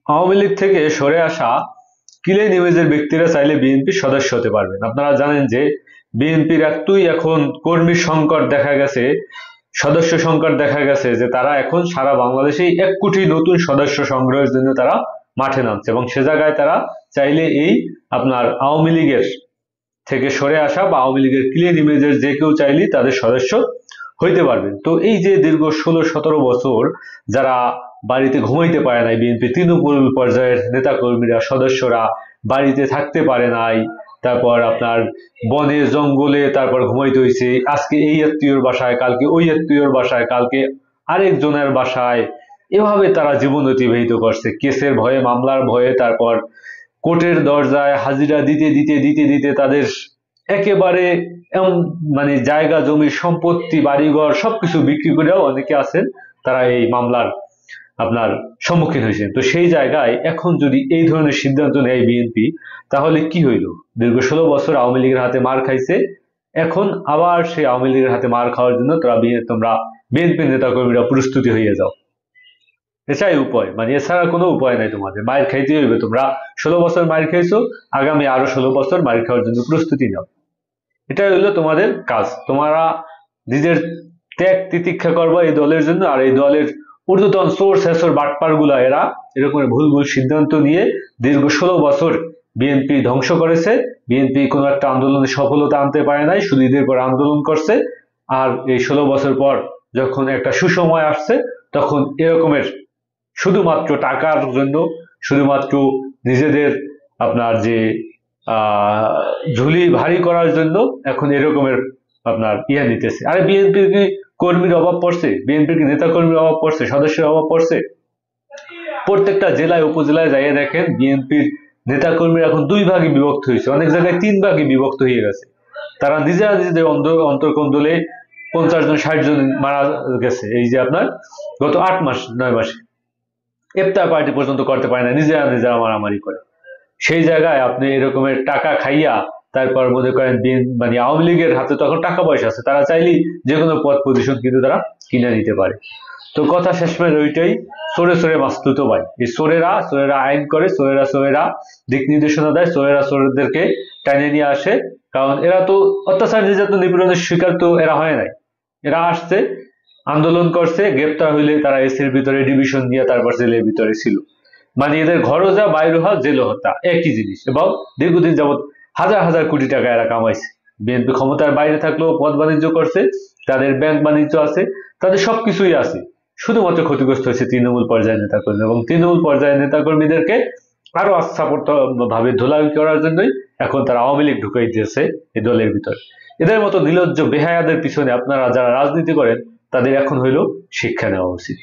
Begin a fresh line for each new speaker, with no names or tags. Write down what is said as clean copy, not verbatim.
আওয়ামী লীগ থেকে সরে আসা ক্লিন ইমেজের ব্যক্তিরা চাইলে বিএনপির সদস্য হতে পারবেন। আপনারা জানেন যে বিএনপির এতই এখন কর্মী সংকট দেখা গেছে, সদস্য সংকট দেখা গেছে যে তারা এখন সারা বাংলাদেশে 1 কোটি নতুন সদস্য সংগ্রহের জন্য তারা মাঠে নামছে, এবং সে জায়গায় তারা চাইলে এই আপনার আওয়ামী লীগের থেকে সরে আসা বা আওয়ামী লীগের ক্লিন ইমেজের যে কেউ চাইলেই তাদের সদস্য হইতে পারবেন। তো এই যে দীর্ঘ 16-17 বছর যারা বাড়িতে ঘুমাইতে পারে নাই, বিএনপি তৃণমূল পর্যায়ের নেতাকর্মীরা সদস্যরা বাড়িতে থাকতে পারে নাই, তারপর আপনার বনে জঙ্গলে তারপর ঘুমাইতে হয়েছে, আজকে এই আত্মীয়র বাসায়, কালকে ওই আত্মীয়র বাসায়, কালকে আরেকজনের বাসায়, এভাবে তারা জীবন অতিবাহিত করছে কেসের ভয়ে, মামলার ভয়ে, তারপর কোর্টের দরজায় হাজিরা দিতে দিতে দিতে দিতে তাদের একেবারে মানে জায়গা জমি সম্পত্তি বাড়িঘর সবকিছু বিক্রি করেও অনেকে আছেন তারা এই মামলার আপনার সম্মুখীন হয়েছেন। তো সেই জায়গায় এখন যদি এই ধরনের সিদ্ধান্ত নেয় বিএনপি, তাহলে কি হইল? দীর্ঘ 16 বছর আওয়ামী লীগের হাতে মার খাইছে, এখন আবার সেই আওয়ামী লীগের হাতে মার খাওয়ার জন্য তোমরা বিএনপি নেতাকর্মীরা প্রস্তুতি হয়ে যাও। এটাই উপায়, মানে এছাড়া কোনো উপায় নাই, তোমাদের মায়ের খাইতে হইবে। তোমরা 16 বছর মায়ের খাইছো, আগামী আরো 16 বছর মায়ের খাওয়ার জন্য প্রস্তুতি নাও। এটাই হলো তোমাদের কাজ। তোমরা নিজের ত্যাগ তিতিক্ষা করবা এই দলের জন্য, আর এই দলের ঊর্ধ্বতন সোর শেষর বাটপার গুলা এরা এরকম ভুল ভুল সিদ্ধান্ত নিয়ে দীর্ঘ 16 বছর বিএনপি ধ্বংস করেছে। বিএনপি কোনো একটা আন্দোলনে সফলতা আনতে পারে নাই, শুধু ঈদের পর আন্দোলন করছে। আর এই 16 বছর পর যখন একটা সুসময় আসছে, তখন এরকমের শুধুমাত্র টাকার জন্য, শুধুমাত্র নিজেদের আপনার যে ঝুলি ভারী করার জন্য এখন এরকমের আপনার নিতেছে। আরে বিএনপির কি কর্মীর অভাব পড়ছে? বিএনপির কি নেতা কর্মীর অভাব পড়ছে? সদস্যের অভাব পড়ছে? প্রত্যেকটা জেলায় উপজেলায় যাইয়ে দেখেন বিএনপির নেতা কর্মীরা এখন 2 ভাগে বিভক্ত হয়েছে, অনেক জায়গায় 3 ভাগে বিভক্ত হয়ে গেছে। তারা নিজেরা নিজেদের অন্তর্কন্দলে 50 জন 60 জন মারা গেছে এই যে আপনার গত 8 মাস 9 মাসে। ইফতার পার্টি পর্যন্ত করতে পারে না, নিজেরা নিজেরা মারামারি করে। সেই জায়গায় আপনি এরকমের টাকা খাইয়া তারপর মনে করেন মানে আওয়ামী লীগের হাতে তখন টাকা পয়সা আছে, তারা চাইলেই যে কোনো পদ পজিশন কিন্তু তারা কিনে নিতে পারে। তো কথা শেষমেশ ওইটাই, সরে সরে মাস্তুত ভাই। এই চোরেরা আইন করে, চোরেরা দিক নির্দেশনা দেয়, চোরেদেরকে টাইনে নিয়ে আসে। কারণ এরা তো অত্যাচার নির্যাতন নিপীড়নের শিকার তো এরা হয় নাই, এরা আসছে আন্দোলন করছে, গ্রেপ্তার হইলে তারা এসির ভিতরে ডিভিশন দিয়ে তারপর জেলের ভিতরে ছিল। মানে এদের ঘরও যা বাইরে হওয়া জেলও হত্যা একই জিনিস, এবং দীর্ঘদিন যাবৎ হাজার হাজার কোটি টাকা এরা কামাইছে। বিএনপি ক্ষমতার বাইরে থাকলেও পদ বাণিজ্য করছে, তাদের ব্যাংক বাণিজ্য আছে, তাদের সবকিছুই আছে। শুধুমাত্র ক্ষতিগ্রস্ত হয়েছে তৃণমূল পর্যায়ের নেতাকর্মী, এবং তৃণমূল পর্যায়ের নেতাকর্মীদেরকে আরো আস্থাপত্র ভাবে ধোলাই করার জন্যই এখন তারা আওয়ামী লীগ ঢুকাই দিয়েছে এই দলের ভিতরে। এদের মতো নির্লজ্জ বেহায়াদের পিছনে আপনারা যারা রাজনীতি করেন তাদের এখন হইল শিক্ষা নেওয়া উচিত।